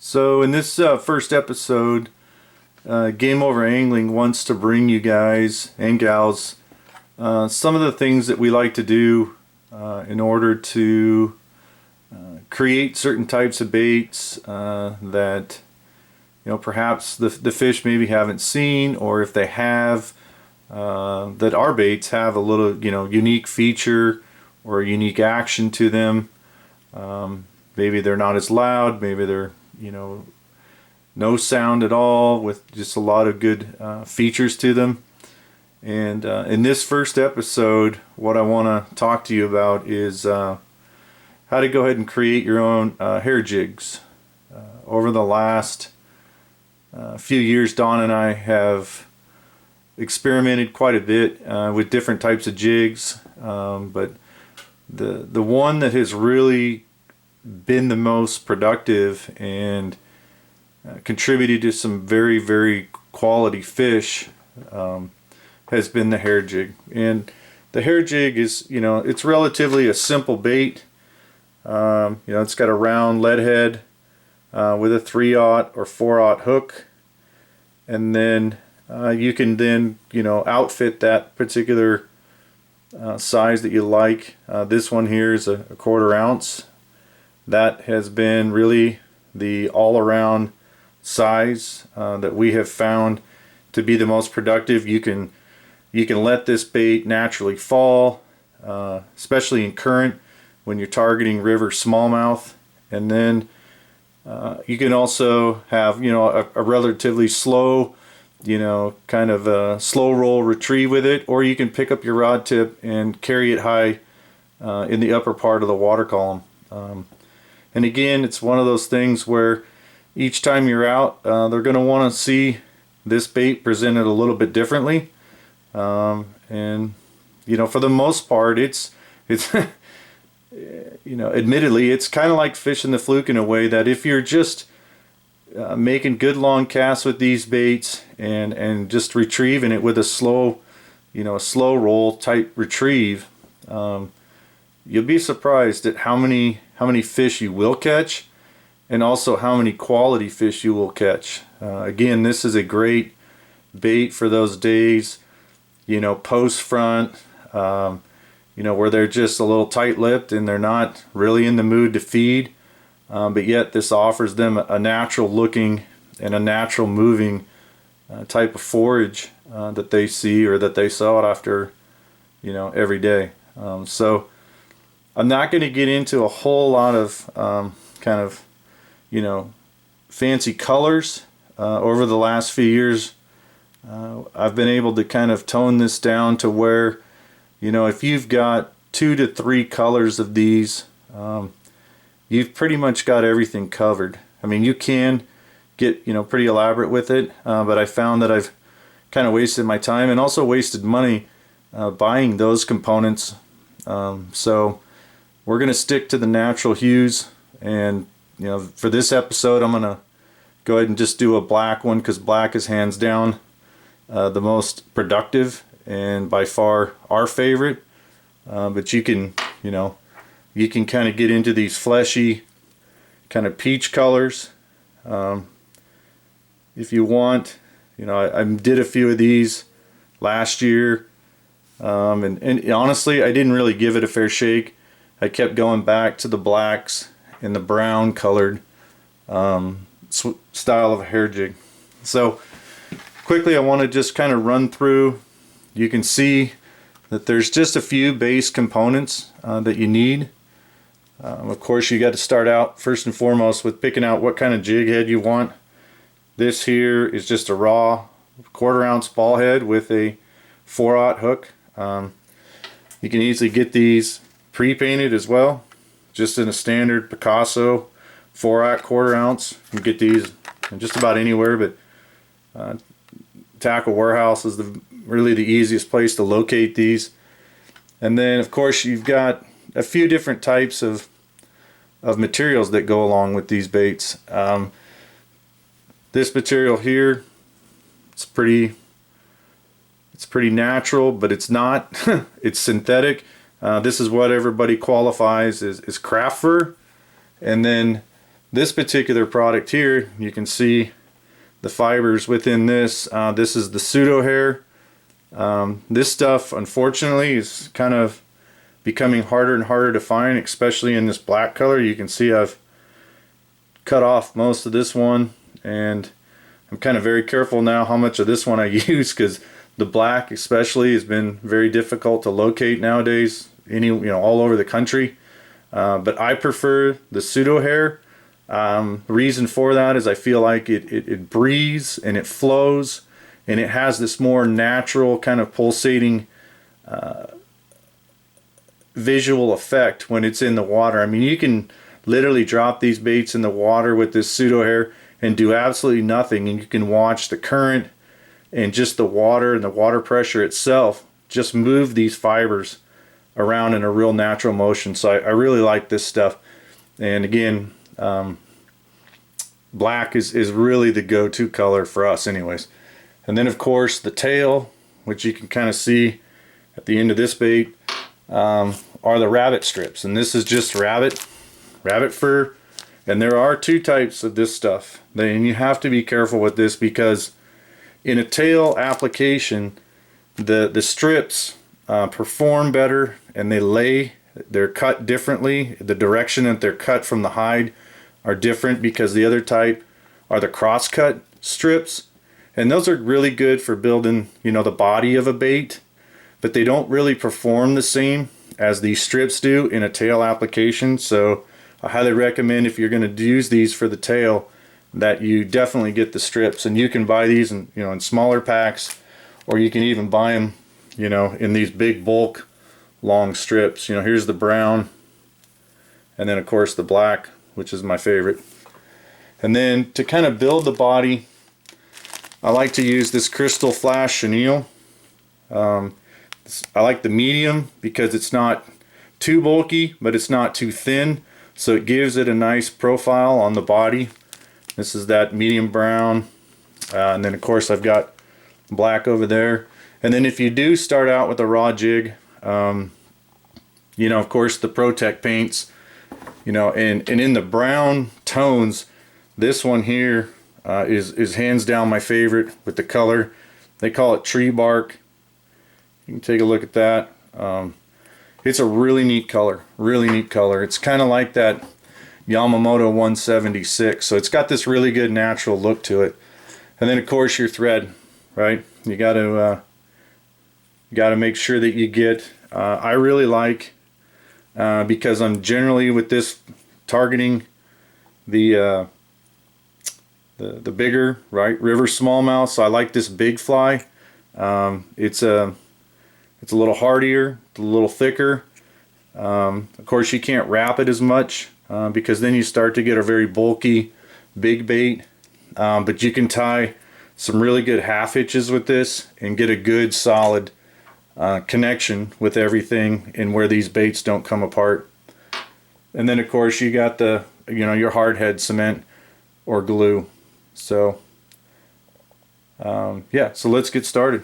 So in this first episode, Game Over Angling wants to bring you guys and gals some of the things that we like to do in order to create certain types of baits that perhaps the fish maybe haven't seen, or if they have, that our baits have a little unique feature or a unique action to them. Maybe they're not as loud, maybe they're no sound at all, with just a lot of good features to them. And in this first episode, what I want to talk to you about is how to go ahead and create your own hair jigs. Over the last few years, Don and I have experimented quite a bit with different types of jigs, but the one that has really been the most productive and contributed to some very, very quality fish has been the hair jig. And the hair jig is, it's relatively a simple bait. It's got a round lead head with a 3/0 or 4/0 hook, and then you can then outfit that particular size that you like. This one here is a 1/4 ounce. That has been really the all-around size that we have found to be the most productive. You can let this bait naturally fall, especially in current when you're targeting river smallmouth, and then you can also have a relatively slow kind of a slow roll retrieve with it, or you can pick up your rod tip and carry it high in the upper part of the water column. And again, it's one of those things where each time you're out, they're going to want to see this bait presented a little bit differently. And for the most part, it's admittedly, it's kind of like fishing the fluke in a way that if you're just making good long casts with these baits and just retrieving it with a slow roll type retrieve, you'll be surprised at how many fish you will catch, and also how many quality fish you will catch. Again, this is a great bait for those days, post front, where they're just a little tight-lipped and they're not really in the mood to feed, but yet this offers them a natural looking and a natural moving type of forage that they see or that they sought after every day. So I'm not going to get into a whole lot of kind of fancy colors. Over the last few years, I've been able to kind of tone this down to where if you've got 2 to 3 colors of these, you've pretty much got everything covered. I mean, you can get pretty elaborate with it, but I found that I've kind of wasted my time and also wasted money buying those components. So we're going to stick to the natural hues, and for this episode I'm going to go ahead and just do a black one, because black is hands down the most productive and by far our favorite. But you can kind of get into these fleshy kind of peach colors if you want. I did a few of these last year, and honestly I didn't really give it a fair shake. I kept going back to the blacks and the brown colored style of a hair jig. So quickly, I want to just kind of run through. You can see that there's just a few base components that you need. Of course, you got to start out first and foremost with picking out what kind of jig head you want. This here is just a raw 1/4 ounce ball head with a 4/0 hook. You can easily get these pre-painted as well, just in a standard Picasso 4/0 1/4 ounce. You can get these in just about anywhere, but Tackle Warehouse is really the easiest place to locate these. And then of course you've got a few different types of materials that go along with these baits. This material here, it's pretty natural, but it's not. It's synthetic. This is what everybody qualifies as craft fur. And then this particular product here, you can see the fibers within this. This is the pseudo hair. This stuff, unfortunately, is kind of becoming harder and harder to find, especially in this black color. You can see I've cut off most of this one, and I'm kind of very careful now how much of this one I use, because the black especially has been very difficult to locate nowadays, all over the country. But I prefer the pseudo hair. The reason for that is I feel like it breathes and it flows, and it has this more natural kind of pulsating visual effect when it's in the water. I mean, you can literally drop these baits in the water with this pseudo hair and do absolutely nothing, and you can watch the current and just the water and the water pressure itself just move these fibers around in a real natural motion. So I really like this stuff. And again, black is really the go-to color for us anyways. And then of course the tail, which you can kind of see at the end of this bait, are the rabbit strips. And this is just rabbit fur. And there are two types of this stuff. And you have to be careful with this, because in a tail application, the strips perform better, and they're cut differently. The direction that they're cut from the hide are different, because the other type are the cross-cut strips, and those are really good for building, the body of a bait, but they don't really perform the same as these strips do in a tail application. So I highly recommend, if you're going to use these for the tail, that you definitely get the strips. And you can buy these in smaller packs, or you can even buy them in these big bulk long strips. Here's the brown, and then of course the black, which is my favorite. And then to kind of build the body, I like to use this Crystal Flash chenille. I like the medium because it's not too bulky, but it's not too thin, so it gives it a nice profile on the body. This is that medium brown, and then of course I've got black over there. And then if you do start out with a raw jig, of course the Protect paints, and in the brown tones, this one here is hands down my favorite with the color. They call it tree bark. You can take a look at that. It's a really neat color, really neat color. It's kind of like that Yamamoto 176, so it's got this really good natural look to it. And then of course your thread, right? You got to make sure that you get. I really like, because I'm generally with this targeting the bigger, right, river smallmouth. So I like this big fly. It's a little hardier, a little thicker. Of course you can't wrap it as much, because then you start to get a very bulky big bait. But you can tie some really good half hitches with this and get a good solid connection with everything, and where these baits don't come apart. And then of course you got the your hard head cement or glue. So yeah, so let's get started.